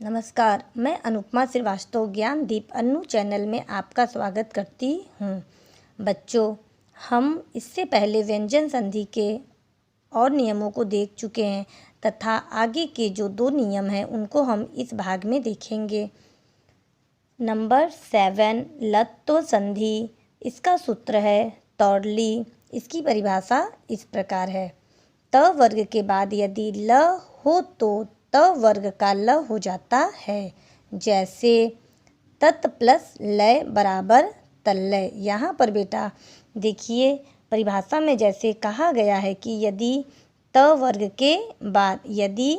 नमस्कार, मैं अनुपमा श्रीवास्तव ज्ञानदीप अन्नू चैनल में आपका स्वागत करती हूँ। बच्चों, हम इससे पहले व्यंजन संधि के और नियमों को देख चुके हैं तथा आगे के जो 2 नियम हैं उनको हम इस भाग में देखेंगे। नंबर 7 लत्तो संधि। इसका सूत्र है तौड़ली। इसकी परिभाषा इस प्रकार है। त वर्ग के बाद यदि ल हो तो त वर्ग का ल हो जाता है। जैसे तत् प्लस लय बराबर तल्लय। यहाँ पर बेटा देखिए परिभाषा में जैसे कहा गया है कि यदि त वर्ग के बाद यदि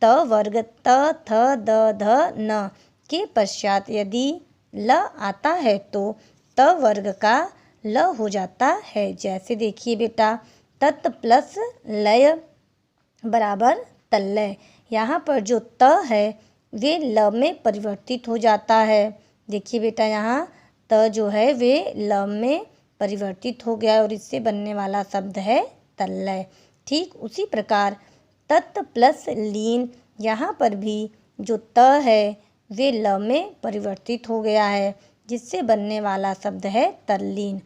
त वर्ग त थ द ध न के पश्चात यदि ल आता है तो त वर्ग का ल हो जाता है। जैसे देखिए बेटा तत् प्लस लय बराबर तल्लय। यहाँ पर जो त है वे ल में परिवर्तित हो जाता है। देखिए बेटा यहाँ त जो है वे ल में परिवर्तित हो गया और इससे बनने वाला शब्द है तल्लय। ठीक उसी प्रकार तत् प्लस लीन। यहाँ पर भी जो त है वे ल में परिवर्तित हो गया है जिससे बनने वाला शब्द है तल्लीन।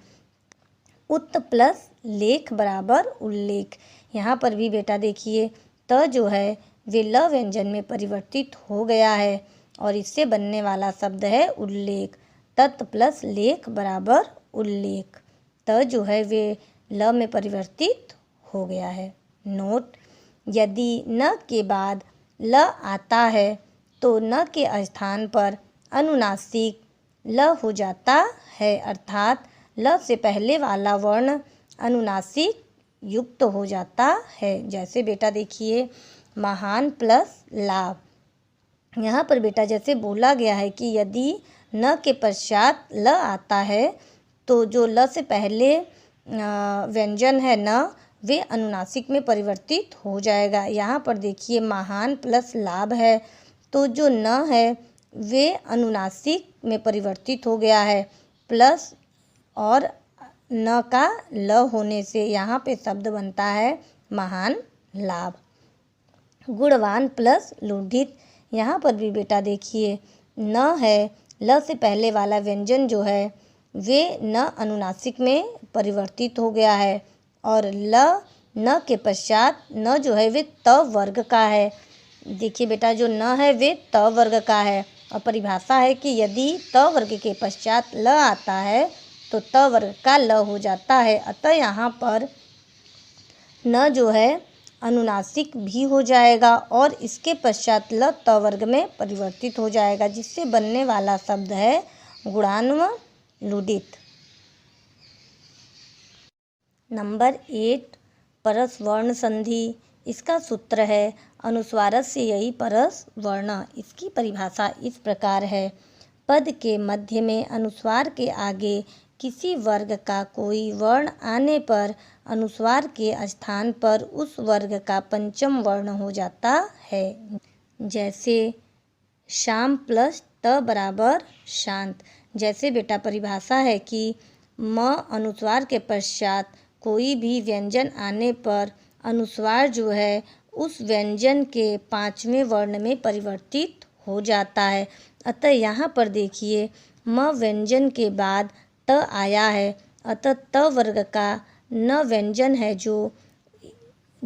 उत प्लस लेख बराबर उल्लेख। यहाँ पर भी बेटा देखिए त जो है वे ल व्यंजन में परिवर्तित हो गया है और इससे बनने वाला शब्द है उल्लेख। तत् प्लस लेख बराबर उल्लेख। त जो है वे ल में परिवर्तित हो गया है। नोट: यदि न के बाद ल आता है तो न के स्थान पर अनुनासिक ल हो जाता है, अर्थात ल से पहले वाला वर्ण अनुनासिक युक्त हो जाता है। जैसे बेटा देखिए महान प्लस लाभ। यहाँ पर बेटा जैसे बोला गया है कि यदि न के पश्चात ल आता है तो जो ल से पहले व्यंजन है न वे अनुनासिक में परिवर्तित हो जाएगा। यहाँ पर देखिए महान प्लस लाभ है तो जो न है वे अनुनासिक में परिवर्तित हो गया है प्लस और न का ल होने से यहाँ पे शब्द बनता है महान लाभ। गुणवान प्लस लुढ़ित। यहाँ पर भी बेटा देखिए न है ल से पहले वाला व्यंजन जो है वे न अनुनासिक में परिवर्तित हो गया है और ल न के पश्चात न जो है वे त वर्ग का है। देखिए बेटा जो न है वे त वर्ग का है और परिभाषा है कि यदि त वर्ग के पश्चात ल आता है तो त वर्ग का ल हो जाता है। अतः यहाँ पर न जो है अनुनासिक भी हो जाएगा और इसके पश्चात ल त वर्ग में परिवर्तित हो जाएगा जिससे बनने वाला शब्द है गुणान्वलुडित। नंबर 8 परस वर्ण संधि। इसका सूत्र है अनुस्वारस्य यही परस वर्ण। इसकी परिभाषा इस प्रकार है। पद के मध्य में अनुस्वार के आगे किसी वर्ग का कोई वर्ण आने पर अनुस्वार के स्थान पर उस वर्ग का पंचम वर्ण हो जाता है। जैसे शाम प्लस त बराबर शांत। जैसे बेटा परिभाषा है कि म अनुस्वार के पश्चात कोई भी व्यंजन आने पर अनुस्वार जो है उस व्यंजन के 5वें वर्ण में परिवर्तित हो जाता है। अतः यहाँ पर देखिए म व्यंजन के बाद त आया है, अतः त वर्ग का न व्यंजन है जो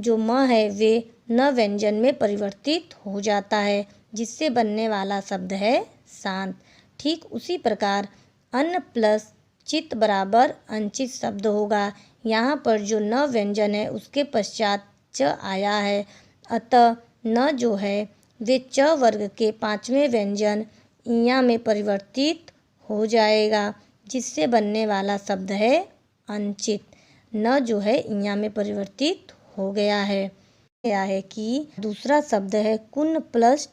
म है वे न व्यंजन में परिवर्तित हो जाता है जिससे बनने वाला शब्द है शांत। ठीक उसी प्रकार अन्न प्लस चित बराबर अनचित शब्द होगा। यहाँ पर जो न व्यंजन है उसके पश्चात च आया है, अतः न जो है वे च वर्ग के 5वें व्यंजन इया में परिवर्तित हो जाएगा जिससे बनने वाला शब्द है अनचित। न जो है इया में परिवर्तित हो गया है कि दूसरा शब्द है कुन प्लस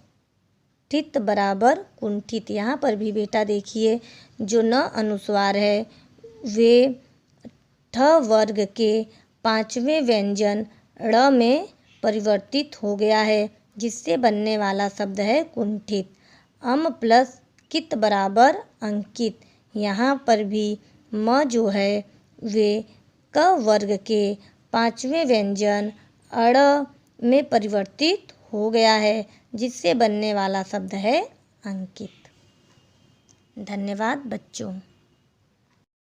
ठित बराबर कुंठित। यहाँ पर भी बेटा देखिए जो न अनुस्वार है वे ठ वर्ग के 5वें व्यंजन ड़ में परिवर्तित हो गया है जिससे बनने वाला शब्द है कुंठित। अम प्लस कित बराबर अंकित। यहाँ पर भी म जो है वे क वर्ग के 5वें व्यंजन अड़ में परिवर्तित हो गया है, जिससे बनने वाला शब्द है अंकित। धन्यवाद बच्चों।